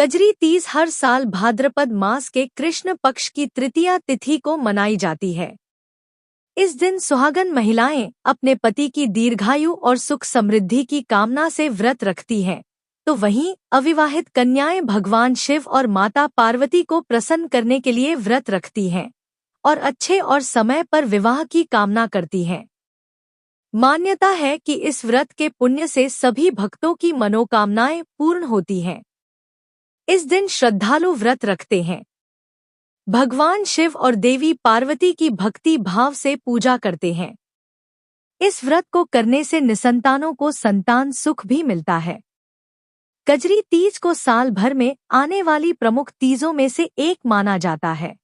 कजरी तीज हर साल भाद्रपद मास के कृष्ण पक्ष की तृतीया तिथि को मनाई जाती है। इस दिन सुहागन महिलाएं अपने पति की दीर्घायु और सुख समृद्धि की कामना से व्रत रखती हैं, तो वहीं अविवाहित कन्याएं भगवान शिव और माता पार्वती को प्रसन्न करने के लिए व्रत रखती हैं और अच्छे और समय पर विवाह की कामना करती हैं। मान्यता है कि इस व्रत के पुण्य से सभी भक्तों की मनोकामनाएं पूर्ण होती हैं। इस दिन श्रद्धालु व्रत रखते हैं, भगवान शिव और देवी पार्वती की भक्ति भाव से पूजा करते हैं। इस व्रत को करने से निसंतानों को संतान सुख भी मिलता है। कजरी तीज को साल भर में आने वाली प्रमुख तीजों में से एक माना जाता है,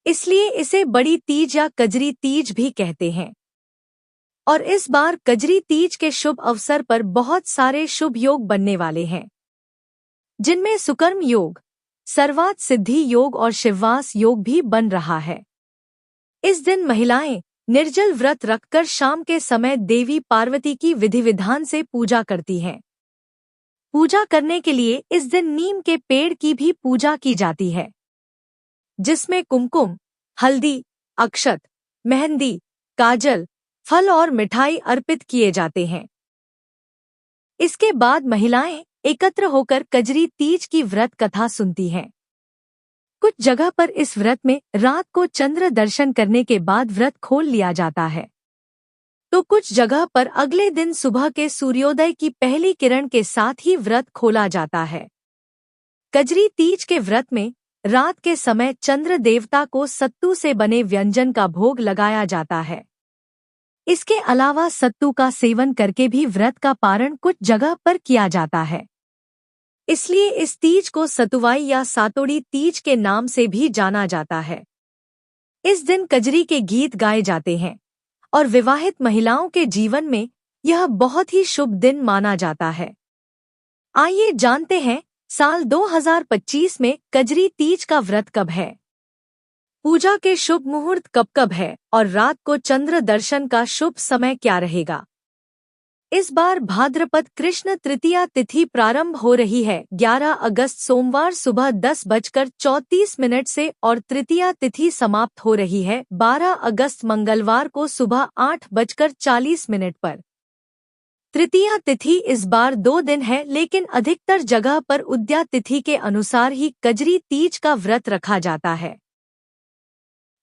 इसलिए इसे बड़ी तीज या कजरी तीज भी कहते हैं। और इस बार कजरी तीज के शुभ अवसर पर बहुत सारे शुभ योग बनने वाले हैं, जिनमें सुकर्म योग, सर्वार्थ सिद्धि योग और शिववास योग भी बन रहा है। इस दिन महिलाएं निर्जल व्रत रखकर शाम के समय देवी पार्वती की विधि विधान से पूजा करती हैं। पूजा करने के लिए इस दिन नीम के पेड़ की भी पूजा की जाती है, जिसमें कुमकुम, हल्दी, अक्षत, मेहंदी, काजल, फल और मिठाई अर्पित किए जाते हैं। इसके बाद महिलाएं एकत्र होकर कजरी तीज की व्रत कथा सुनती हैं। कुछ जगह पर इस व्रत में रात को चंद्र दर्शन करने के बाद व्रत खोल लिया जाता है, तो कुछ जगह पर अगले दिन सुबह के सूर्योदय की पहली किरण के साथ ही व्रत खोला जाता है। कजरी तीज के व्रत में रात के समय चंद्र देवता को सत्तू से बने व्यंजन का भोग लगाया जाता है। इसके अलावा सत्तू का सेवन करके भी व्रत का पारण कुछ जगह पर किया जाता है। इसलिए इस तीज को सतुवाई या सातोड़ी तीज के नाम से भी जाना जाता है। इस दिन कजरी के गीत गाए जाते हैं और विवाहित महिलाओं के जीवन में यह बहुत ही शुभ दिन माना जाता है। आइए जानते हैं साल 2025 में कजरी तीज का व्रत कब है, पूजा के शुभ मुहूर्त कब कब है और रात को चंद्र दर्शन का शुभ समय क्या रहेगा। इस बार भाद्रपद कृष्ण तृतीया तिथि प्रारंभ हो रही है 11 अगस्त सोमवार सुबह 10:34 से और तृतीया तिथि समाप्त हो रही है 12 अगस्त मंगलवार को सुबह 8:40 पर। तृतीया तिथि इस बार 2 दिन है, लेकिन अधिकतर जगह पर उद्या तिथि के अनुसार ही कजरी तीज का व्रत रखा जाता है।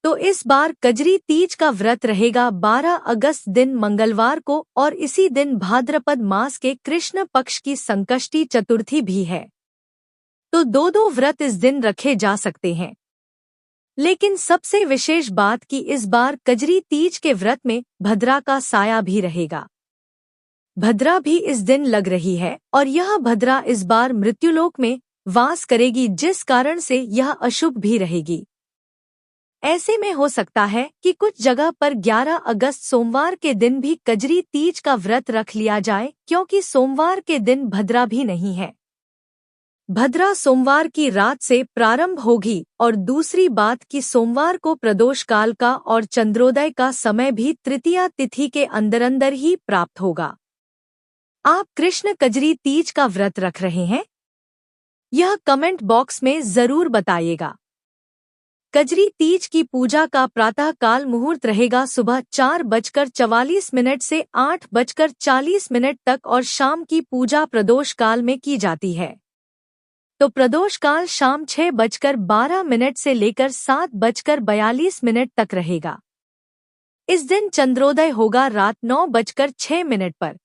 तो इस बार कजरी तीज का व्रत रहेगा 12 अगस्त दिन मंगलवार को और इसी दिन भाद्रपद मास के कृष्ण पक्ष की संकष्टी चतुर्थी भी है। तो 2-2 व्रत इस दिन रखे जा सकते हैं। लेकिन सबसे विशेष बात कि इस बार कजरी तीज के व्रत में भद्रा का साया भी रहेगा। भद्रा भी इस दिन लग रही है और यह भद्रा इस बार मृत्युलोक में वास करेगी, जिस कारण से यह अशुभ भी रहेगी। ऐसे में हो सकता है कि कुछ जगह पर 11 अगस्त सोमवार के दिन भी कजरी तीज का व्रत रख लिया जाए, क्योंकि सोमवार के दिन भद्रा भी नहीं है। भद्रा सोमवार की रात से प्रारंभ होगी और दूसरी बात कि सोमवार को प्रदोष काल का और चंद्रोदय का समय भी तृतीया तिथि के अंदर ही प्राप्त होगा। आप कृष्ण कजरी तीज का व्रत रख रहे हैं? यह कमेंट बॉक्स में जरूर बताइएगा। कजरी तीज की पूजा का प्रातः काल मुहूर्त रहेगा सुबह 4:44 से 8:40 तक और शाम की पूजा प्रदोष काल में की जाती है। तो प्रदोष काल शाम 6:12 से लेकर 7:42 तक रहेगा। इस दिन चंद्रोदय होगा रात 9:06 पर।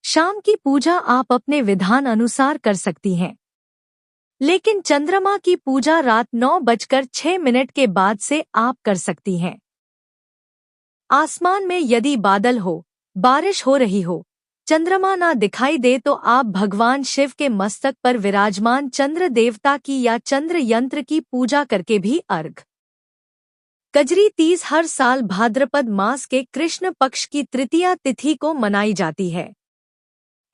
शाम की पूजा आप अपने विधान अनुसार कर सकती हैं, लेकिन चंद्रमा की पूजा रात 9:06 के बाद से आप कर सकती हैं। आसमान में यदि बादल हो, बारिश हो रही हो, चंद्रमा ना दिखाई दे तो आप भगवान शिव के मस्तक पर विराजमान चंद्र देवता की या चंद्र यंत्र की पूजा करके भी अर्घ। कजरी तीज हर साल भाद्रपद मास के कृष्ण पक्ष की तृतीया तिथि को मनाई जाती है।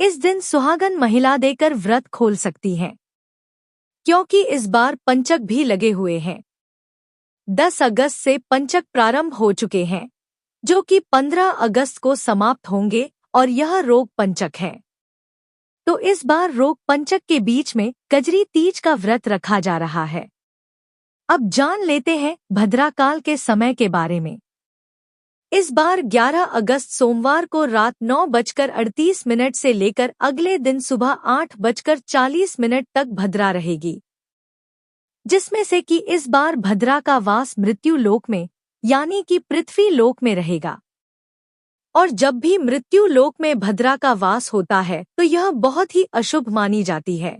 इस दिन सुहागन महिला देकर व्रत खोल सकती हैं, क्योंकि इस बार पंचक भी लगे हुए हैं। 10 अगस्त से पंचक प्रारंभ हो चुके हैं, जो कि 15 अगस्त को समाप्त होंगे और यह रोग पंचक है। तो इस बार रोग पंचक के बीच में कजरी तीज का व्रत रखा जा रहा है। अब जान लेते हैं भद्राकाल के समय के बारे में। इस बार 11 अगस्त सोमवार को रात 9:38 से लेकर अगले दिन सुबह 8:40 तक भद्रा रहेगी, जिसमें से कि इस बार भद्रा का वास मृत्यु लोक में यानी कि पृथ्वी लोक में रहेगा। और जब भी मृत्यु लोक में भद्रा का वास होता है तो यह बहुत ही अशुभ मानी जाती है।